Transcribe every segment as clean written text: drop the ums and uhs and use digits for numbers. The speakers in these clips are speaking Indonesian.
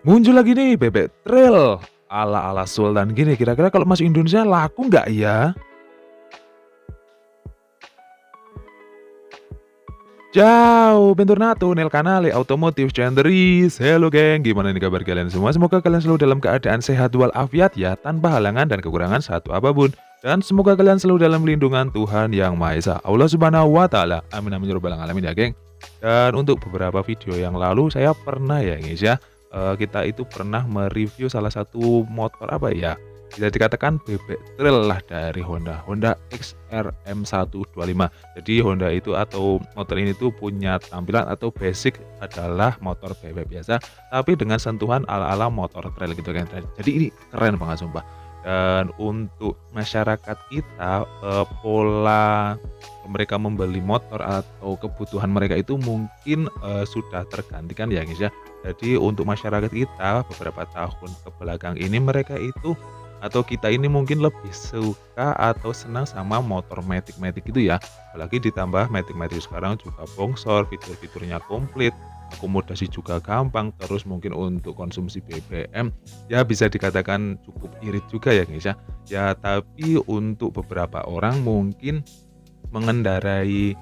Muncul lagi nih bebek trail ala-ala Sultan gini, kira-kira kalau masuk Indonesia laku nggak ya? Ciao, bentornato nel canale Automotive Centeris. Halo geng, gimana nih kabar kalian semua? Semoga kalian selalu dalam keadaan sehat walafiat ya, tanpa halangan dan kekurangan satu apapun. Dan semoga kalian selalu dalam lindungan Tuhan Yang Maha Esa, Allah Subhanahu wa Ta'ala. Amin amin ya rabbal alamin ya geng. Dan untuk beberapa video yang lalu saya pernah ya guys ya, kita itu pernah mereview salah satu motor apa ya? Bisa dikatakan bebek trail lah dari Honda XRM 125. Jadi Honda itu atau motor ini tuh punya tampilan atau basic adalah motor bebek biasa, tapi dengan sentuhan ala-ala motor trail gitu kan. Jadi ini keren banget sumpah. Dan untuk masyarakat kita, pola mereka membeli motor atau kebutuhan mereka itu mungkin, sudah tergantikan ya guys ya. Jadi untuk masyarakat kita beberapa tahun ke belakang ini mereka itu atau kita ini mungkin lebih suka atau senang sama motor matic-matic gitu ya. Apalagi ditambah matic-matic sekarang juga bongsor, fitur-fiturnya komplit, akomodasi juga gampang, terus mungkin untuk konsumsi BBM ya bisa dikatakan cukup irit juga ya guys ya. Ya tapi untuk beberapa orang mungkin mengendarai,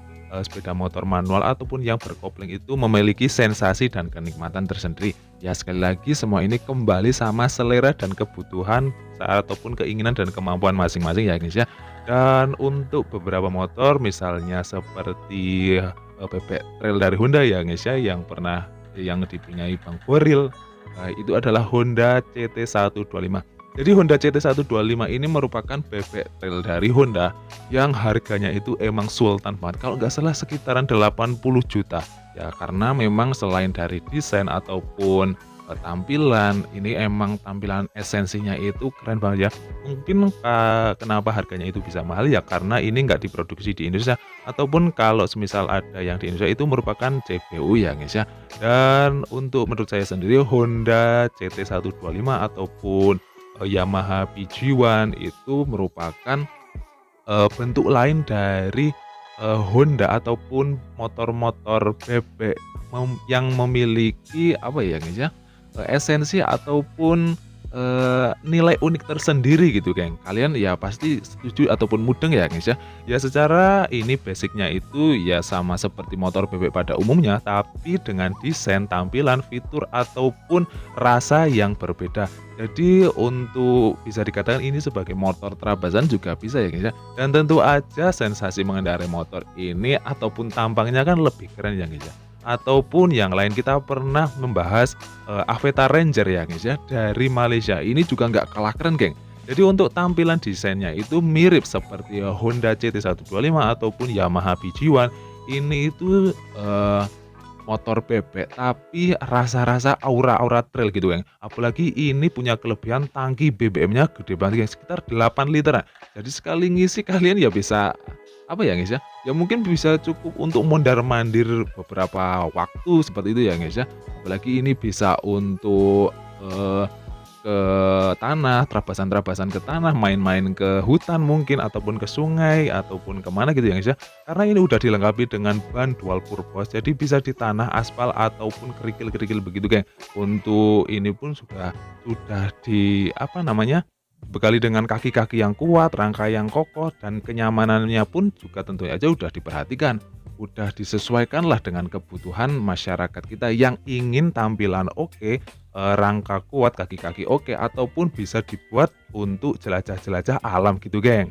sepeda motor manual ataupun yang berkopling itu memiliki sensasi dan kenikmatan tersendiri. Ya sekali lagi semua ini kembali sama selera dan kebutuhan ataupun keinginan dan kemampuan masing-masing ya guys ya. Dan untuk beberapa motor misalnya seperti, bebek trail dari Honda ya guys ya yang dipunyai Bang Boril, itu adalah Honda CT125. Jadi Honda CT125 ini merupakan bebek trail dari Honda yang harganya itu emang sultan banget. Kalau nggak salah sekitaran 80 juta. Ya karena memang selain dari desain ataupun tampilan, ini emang tampilan esensinya itu keren banget ya. Mungkin kenapa harganya itu bisa mahal ya karena ini nggak diproduksi di Indonesia ataupun kalau semisal ada yang di Indonesia itu merupakan CBU ya guys ya. Dan untuk menurut saya sendiri Honda CT125 ataupun Yamaha PG1 itu merupakan, bentuk lain dari, Honda ataupun motor-motor bebek yang memiliki apa ya guys ya, esensi ataupun, nilai unik tersendiri gitu geng. Kalian ya pasti setuju ataupun mudeng ya guys ya. Ya secara ini basicnya itu ya sama seperti motor bebek pada umumnya, tapi dengan desain, tampilan, fitur ataupun rasa yang berbeda. Jadi untuk bisa dikatakan ini sebagai motor terabasan juga bisa ya guys ya. Dan tentu aja sensasi mengendarai motor ini ataupun tampangnya kan lebih keren ya guys ya. Ataupun yang lain kita pernah membahas, Aveta Ranger ya guys ya dari Malaysia. Ini juga nggak kalah keren geng. Jadi untuk tampilan desainnya itu mirip seperti Honda CT125 ataupun Yamaha PG1. Ini itu, motor bebek tapi rasa-rasa aura-aura trail gitu kan. Apalagi ini punya kelebihan tangki BBM-nya gede banget yang sekitar 8 literan. Jadi sekali ngisi kalian ya bisa apa ya guys ya, ya mungkin bisa cukup untuk mondar-mandir beberapa waktu seperti itu ya guys ya. Apalagi ini bisa untuk, ke tanah, terabasan-terabasan ke tanah, main-main ke hutan mungkin, ataupun ke sungai, ataupun kemana gitu ya guys ya. Karena ini udah dilengkapi dengan ban dual purpose, jadi bisa di tanah, aspal, ataupun kerikil-kerikil begitu geng. Untuk ini pun sudah di apa namanya, bekali dengan kaki-kaki yang kuat, rangka yang kokoh, dan kenyamanannya pun juga tentu aja udah diperhatikan. Udah disesuaikanlah dengan kebutuhan masyarakat kita yang ingin tampilan oke, rangka kuat, kaki-kaki oke, ataupun bisa dibuat untuk jelajah-jelajah alam gitu, geng.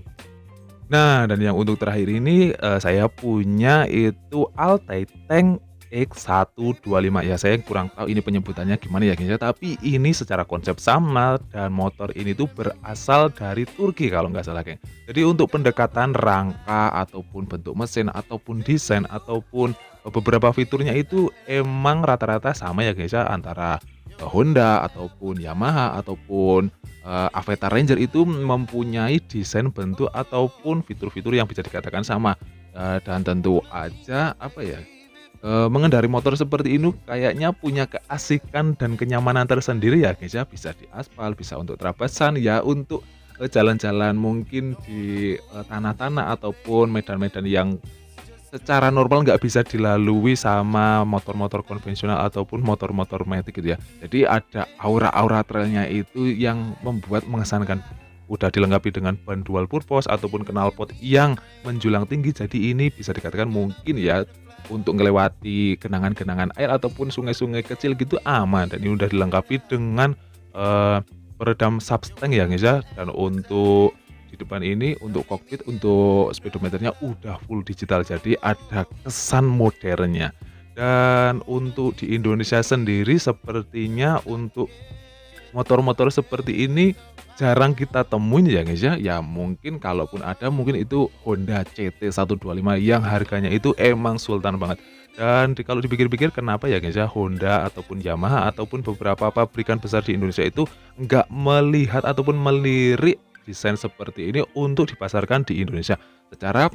Nah, dan yang untuk terakhir ini, saya punya itu Altai Tank X125 ya, saya kurang tahu ini penyebutannya gimana ya, guys, ya, tapi ini secara konsep sama dan motor ini tuh berasal dari Turki kalau nggak salah, geng. Jadi untuk pendekatan rangka ataupun bentuk mesin ataupun desain ataupun beberapa fiturnya itu emang rata-rata sama ya, guys, ya, antara, Honda ataupun Yamaha ataupun Aveta Ranger itu mempunyai desain, bentuk, ataupun fitur-fitur yang bisa dikatakan sama, dan tentu aja apa ya, mengendarai motor seperti ini kayaknya punya keasikan dan kenyamanan tersendiri ya guys ya, bisa di aspal, bisa untuk terabasan, ya untuk, jalan-jalan mungkin di, tanah-tanah ataupun medan-medan yang secara normal nggak bisa dilalui sama motor-motor konvensional ataupun motor-motor matic gitu ya. Jadi ada aura-aura trailnya itu yang membuat mengesankan. Udah dilengkapi dengan ban dual purpose ataupun knalpot yang menjulang tinggi. Jadi ini bisa dikatakan mungkin ya untuk melewati genangan-genangan air ataupun sungai-sungai kecil gitu aman. Dan ini udah dilengkapi dengan peredam substank ya guys ya. Dan untuk di depan ini untuk kokpit, untuk speedometernya udah full digital, jadi ada kesan modernnya. Dan untuk di Indonesia sendiri sepertinya untuk motor-motor seperti ini jarang kita temuin ya guys ya. Ya mungkin kalaupun ada mungkin itu Honda CT125 yang harganya itu emang sultan banget. Dan kalau dipikir-pikir kenapa ya guys ya Honda ataupun Yamaha ataupun beberapa pabrikan besar di Indonesia itu nggak melihat ataupun melirik desain seperti ini untuk dipasarkan di Indonesia. Secara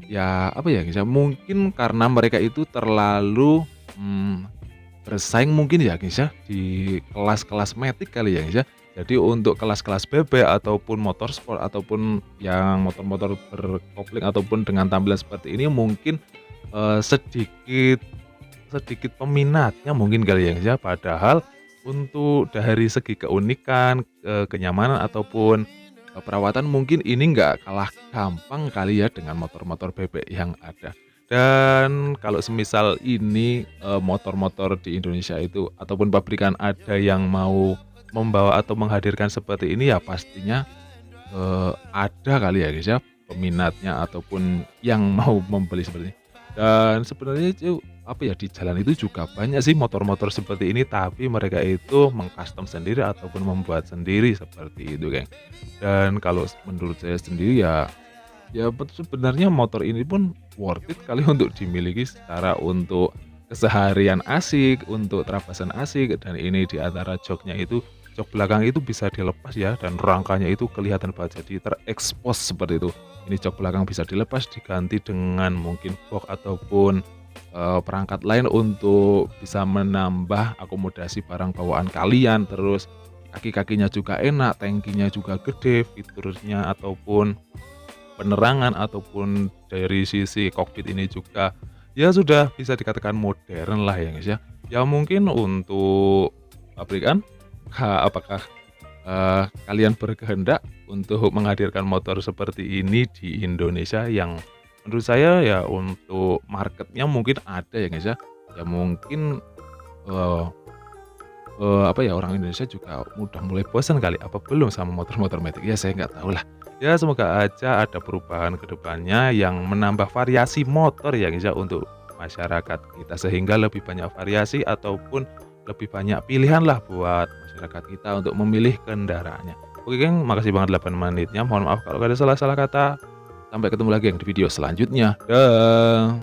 ya apa ya guys ya, mungkin karena mereka itu terlalu bersaing mungkin ya guys ya di kelas-kelas matic kali ya guys ya. Jadi untuk kelas-kelas BB ataupun motorsport ataupun yang motor-motor berkopling ataupun dengan tampilan seperti ini mungkin sedikit sedikit peminatnya mungkin kali ya guys ya. Padahal untuk dari segi keunikan, kenyamanan ataupun perawatan mungkin ini nggak kalah gampang kali ya dengan motor-motor bebek yang ada. Dan kalau semisal ini, motor-motor di Indonesia itu ataupun pabrikan ada yang mau membawa atau menghadirkan seperti ini ya pastinya, ada kali ya guys ya, peminatnya ataupun yang mau membeli seperti ini. Dan sebenarnya itu, apa ya, di jalan itu juga banyak sih motor-motor seperti ini, tapi mereka itu meng-custom sendiri ataupun membuat sendiri seperti itu, geng. Dan kalau menurut saya sendiri ya, sebenarnya motor ini pun worth it kali untuk dimiliki secara untuk keseharian asik, untuk terapasan asik, dan ini di antara joknya itu, jok belakang itu bisa dilepas ya, dan rangkanya itu kelihatan banget jadi terekspos seperti itu. Ini jok belakang bisa dilepas diganti dengan mungkin box ataupun perangkat lain untuk bisa menambah akomodasi barang bawaan kalian. Terus kaki-kakinya juga enak, tangkinya juga gede, fiturnya ataupun penerangan ataupun dari sisi kokpit ini juga ya sudah bisa dikatakan modern lah ya guys ya. Ya mungkin untuk pabrikan, apakah kalian berkehendak untuk menghadirkan motor seperti ini di Indonesia yang menurut saya ya untuk marketnya mungkin ada ya guys ya. Ya mungkin eh, apa ya, orang Indonesia juga udah mulai bosan kali apa belum sama motor-motor matic, ya saya nggak tahu lah. Ya semoga aja ada perubahan ke depannya yang menambah variasi motor ya guys ya untuk masyarakat kita, sehingga lebih banyak variasi ataupun lebih banyak pilihan lah buat masyarakat kita untuk memilih kendaraannya. Oke geng, makasih banget 8 menitnya, mohon maaf kalau ada salah-salah kata. Sampai ketemu lagi yang di video selanjutnya. Dah.